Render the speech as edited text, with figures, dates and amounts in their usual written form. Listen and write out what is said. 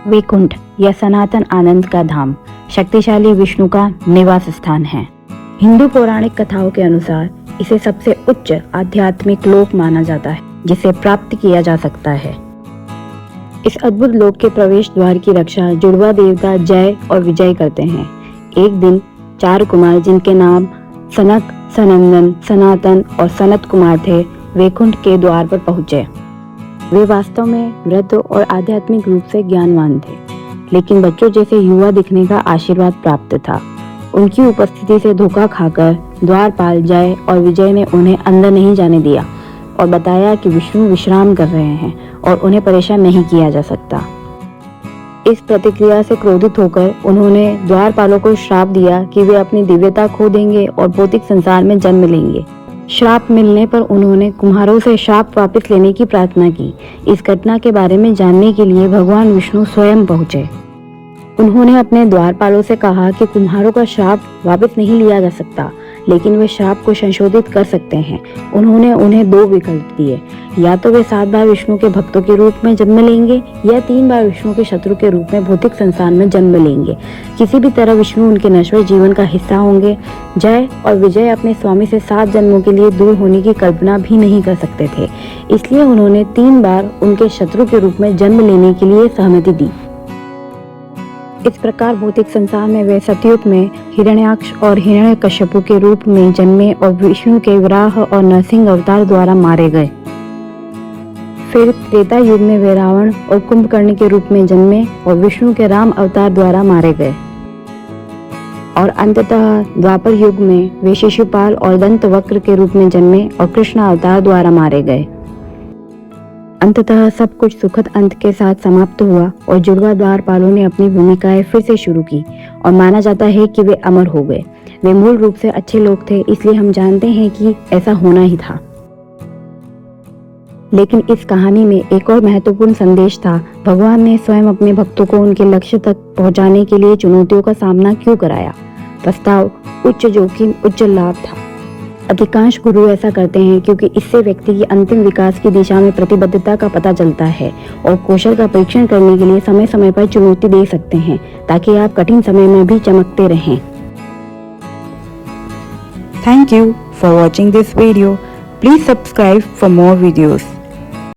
वैकुंठ यह सनातन आनंद का धाम, शक्तिशाली विष्णु का निवास स्थान है। हिंदू पौराणिक कथाओं के अनुसार इसे सबसे उच्च आध्यात्मिक लोक माना जाता है जिसे प्राप्त किया जा सकता है। इस अद्भुत लोक के प्रवेश द्वार की रक्षा जुड़वा देवता जय और विजय करते हैं। एक दिन 4 कुमार जिनके नाम सनक, सनंदन, सनातन और सनत कुमार थे, वैकुंठ के द्वार पर पहुंचे। वे वास्तव में वृद्ध और आध्यात्मिक रूप से ज्ञानवान थे, लेकिन बच्चों जैसे युवा दिखने का आशीर्वाद प्राप्त था। उनकी उपस्थिति से धोखा खाकर द्वारपाल जय और विजय ने उन्हें अंदर नहीं जाने दिया और बताया कि विष्णु विश्राम कर रहे हैं और उन्हें परेशान नहीं किया जा सकता। इस प्रतिक्रिया से क्रोधित होकर उन्होंने द्वारपालों को श्राप दिया कि वे अपनी दिव्यता खो देंगे और भौतिक संसार में जन्म लेंगे। श्राप मिलने पर उन्होंने कुम्हारों से श्राप वापस लेने की प्रार्थना की। इस घटना के बारे में जानने के लिए भगवान विष्णु स्वयं पहुंचे। उन्होंने अपने द्वारपालों से कहा कि कुम्हारों का श्राप वापस नहीं लिया जा सकता, लेकिन वे श्राप को संशोधित कर सकते हैं। उन्होंने उन्हें 2 विकल्प दिए, या तो वे 7 बार विष्णु के भक्तों के रूप में जन्म लेंगे या 3 बार विष्णु के शत्रु के रूप में भौतिक संसार में जन्म लेंगे। किसी भी तरह विष्णु उनके नश्वर जीवन का हिस्सा होंगे। जय और विजय अपने स्वामी से 7 जन्मों के लिए दूर होने की कल्पना भी नहीं कर सकते थे, इसलिए उन्होंने 3 बार उनके शत्रु के रूप में जन्म लेने के लिए सहमति दी। इस प्रकार भौतिक संसार में वे सतयुग में हिरण्याक्ष और हिरण्यकश्यपु के रूप में जन्मे और विष्णु के वराह और नरसिंह अवतार द्वारा मारे गए। फिर त्रेता युग में वे रावण और कुंभकर्ण के रूप में जन्मे और विष्णु के राम अवतार द्वारा मारे गए। और अंततः द्वापर युग में वे शिशुपाल और दंतवक्र के रूप में जन्मे और कृष्ण अवतार द्वारा मारे गए। अंततः सब कुछ सुखद अंत के साथ समाप्त हुआ और जुड़वा द्वारपालों ने अपनी भूमिकाएं फिर से शुरू की और माना जाता है कि वे अमर हो गए। वे मूल रूप से अच्छे लोग थे, इसलिए हम जानते हैं कि ऐसा होना ही था। लेकिन इस कहानी में एक और महत्वपूर्ण संदेश था। भगवान ने स्वयं अपने भक्तों को उनके लक्ष्य तक पहुंचाने के लिए चुनौतियों का सामना क्यों कराया? प्रस्ताव उच्च जोखिम उच्च लाभ था। अधिकांश गुरु ऐसा करते हैं क्योंकि इससे व्यक्ति की अंतिम विकास की दिशा में प्रतिबद्धता का पता चलता है और कौशल का परीक्षण करने के लिए समय समय पर चुनौती दे सकते हैं ताकि आप कठिन समय में भी चमकते रहें। Thank you for watching this video. Please subscribe for more videos.